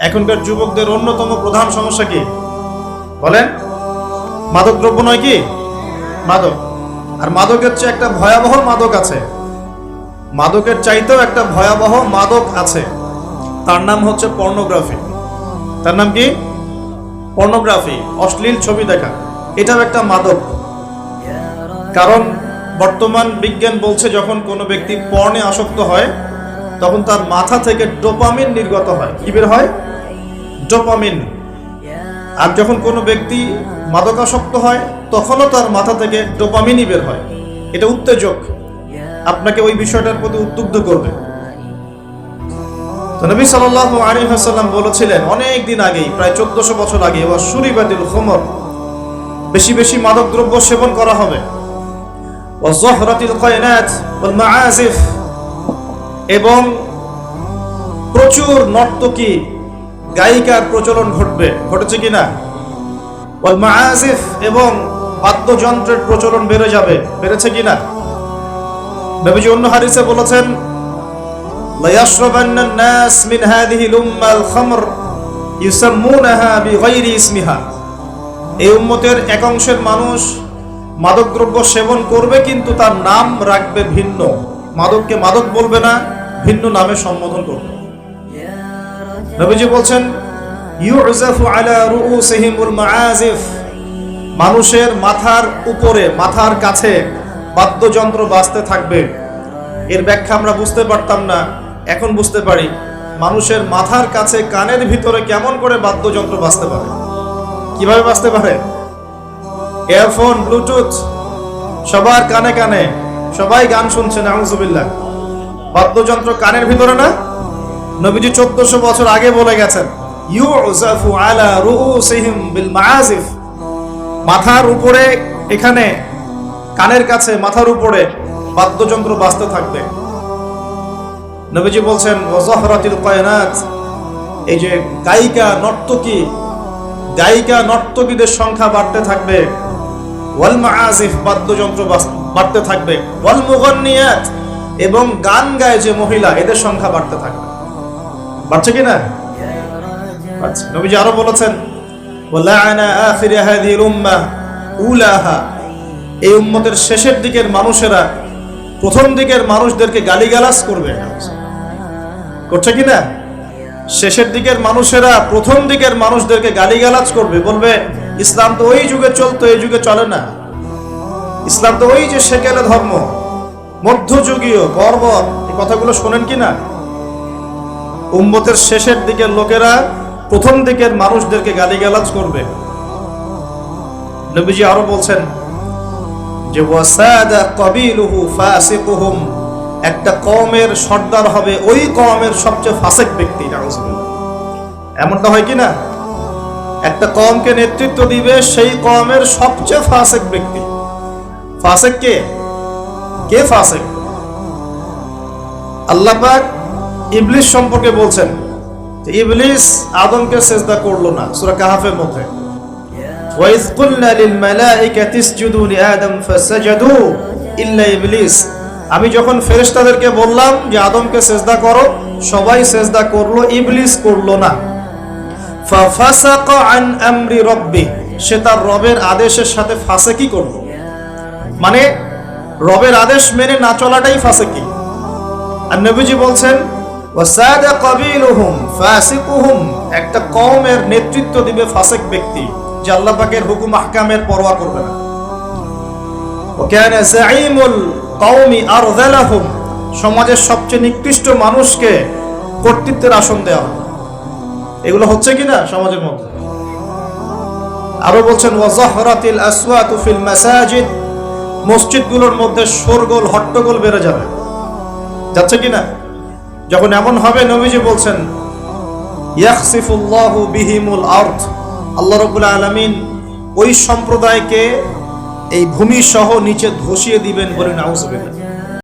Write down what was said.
এখনকার যুবকদের অন্যতম প্রধান সমস্যা কি বলেন? মাদক দ্রব্য নয় কি? মাদক। আর মাদকের চেয়ে একটা ভয়াবহ মাদক আছে, মাদকের চাইতেও একটা ভয়াবহ মাদক আছে, তার নাম হচ্ছে পর্নোগ্রাফি। তার নাম কি? পর্নোগ্রাফি, অশ্লীল ছবি দেখা। এটাও একটা মাদক। কারণ বর্তমান বিজ্ঞান বলছে যখন কোনো ব্যক্তি পর্নে আসক্ত হয় তখন তার মাথা থেকে ডোপামিন নির্গত হয়। কি বের হয়? ডোপামিন। আর যখন কোনো ব্যক্তি মাদকাসক্ত হয় তখনও তার মাথা থেকে ডোপামিনই বের হয়। এটা উত্তেজক, আপনাকে ওই বিষয়টার প্রতি উদ্বুদ্ধ করবে। তো নবী সাল্লাল্লাহু আলাইহি ওয়াসাল্লাম বলেছিলেন অনেক দিন আগেই, প্রায় 1400 বছর আগে, ওয়া শুরিবাতিল খুমর, বেশি বেশি মাদক দ্রব্য সেবন করা হবে, ওয়া যহরাতিল কায়নাত ওয়াল মাআজিফ, এবং প্রচুর নর্তকী গায়িকার প্রচলন ঘটবে। ঘটেছে কিনা? ওয়াল মাআজিফ, এবং বাদ্যযন্ত্রের প্রচলন বেড়ে যাবে। বেড়েছে কিনা? নবীজি অন্য হাদিসে বলেছেন লা ইয়াশরাবান্না আন-নাস মিন হাযিহিল উম্মাল খামর ইউসাম্মুনাহা বিগাইরি ইসমিহা। এই উম্মতের এক অংশের মানুষ মাদকদ্রব্য সেবন করবে কিন্তু তার নাম রাখবে ভিন্ন। মাদককে মাদক বলবে না, ভিন্ন নামে সম্বোধন করবে। নবীজি বলছেন ইউজাফু আলা রুউসিহিমুল মাআজিফ, মানুষের মাথার উপরে, মাথার কাছে বাদ্যযন্ত্র বাজতে থাকবে। এর ব্যাখ্যা আমরা বুঝতে পারতাম না, এখন বুঝতে পারি। মানুষের মাথার কাছে, কানের ভিতরে কেমন করে বাদ্যযন্ত্র বাজতে পারে? কিভাবে বাজতে পারে? ইয়ারফোন, ব্লুটুথ, সবার কানে কানে, সবাই গান শুনছে, নাউজুবিল্লাহ। বাদ্যযন্ত্র কানের ভিতরে না? নবীজি 1400 বছর আগে বলে গেছেন ইউজাফু আলা রুউসিহিম বিল মাআজিফ, মাথার উপরে, এখানে কানের কাছে, মাথার উপরে বাদ্যযন্ত্র বাজতে থাকবে। নবীজি বলছেন ওয়া যহরাতিল কায়নাত, এই যে গায়িকা নর্তকী, গায়িকা নর্তকীদের সংখ্যা বাড়তে থাকবে। ওয়াল মাআজিফ, বাদ্যযন্ত্র বাড়তে থাকবে। ওয়াল মুগান্নিয়াত, এবং গান গায় যে মহিলা, এদের সংখ্যা বাড়তে থাকবে। বাড়ছে কিনা? বাড়ছে। নবীজি আরো বলেছেন ওয়ালাআনা আখির হাযিহিল উম্মাহ উলাহা, এই উম্মতের শেষের দিকের মানুষেরা প্রথম দিকের মানুষদেরকে গালিগালাজ করবে। করছে কিনা? শেষের দিকের মানুষেরা প্রথম দিকের মানুষদেরকে গালিগালাজ করবে, বলবে ইসলাম তো ওই যুগে চলতো, এই যুগে চলে না। ইসলাম তো ওই যে সেকেলে ধর্ম, মধ্যযুগীয় বর্বর। এই কথাগুলো শোনেন কিনা? উম্মতের শেষের দিকের লোকেরা প্রথম দিকের মানুষদেরকে গালিগালাজ করবে। নবীজি আরো বলছেন যে ওয়াসাদা কাবিলুহু ফাসিকুহুম, একটা কওমের সর্দার হবে ওই কওমের সবচেয়ে ফাসিক ব্যক্তি। নাউজুবিল্লাহ। এমনটা হয় কিনা? একটা কওমকে নেতৃত্ব দিবে সেই কওমের সবচেয়ে ফাসিক ব্যক্তি। ফাসিক কে? কে ফাসিক? আল্লাহ পাক ইবলিস সম্পর্কে বলছেন যে ইবলিস আদমকে সিজদা করলো না, সূরা কাহাফের মধ্যে। ওয়াইজ কুলনা লিল মালাইকাতি ইসজুদু লিআদম ফাসাজাদু ইল্লা ইবলিস, আমি যখন ফেরেশতাদেরকে বললাম যে আদমকে সিজদা করো, সবাই সিজদা করলো, ইবলিস করলো না। ফাফাসাকা আন আমরি রাব্বি, সে তার রবের আদেশের সাথে ফাসিকি করলো। মানে রবের আদেশ মেনে না চলাটাই ফাসিকি। আর নবীজি বলছেন ওয়াসাদা কাবিলুহুম ফাসিকুহুম, একটা কওমের নেতৃত্ব দিবে ফাসিক ব্যক্তি, যে আল্লাহ পাকের হুকুম আহকামের পরোয়া করবে না। ওয়াকানা যাঈমুল কওমি আরযালাহুম, সমাজের সবচেয়ে নিকৃষ্ট মানুষকে কর্তৃত্বের আসন দেওয়া হবে। এগুলো হচ্ছে কিনা সমাজের মধ্যে? আরো বলছেন ওয়া যহরাতিল আসওয়াতু ফিল মাসাজিদ, মসজিদগুলোর মধ্যে শোরগোল, হট্টগোল বেড়ে যাবে। যাচ্ছে কিনা? যখন এমন হবে, নবীজি বলছেন ইয়াখসিফুল্লাহু বিহিমুল আরদ, আল্লাহ রাব্বুল আলামিন ওই সম্প্রদায়কে এই ভূমি সহ নিচে ধসিয়ে দিবেন। বলে নাউজুবিল্লাহ।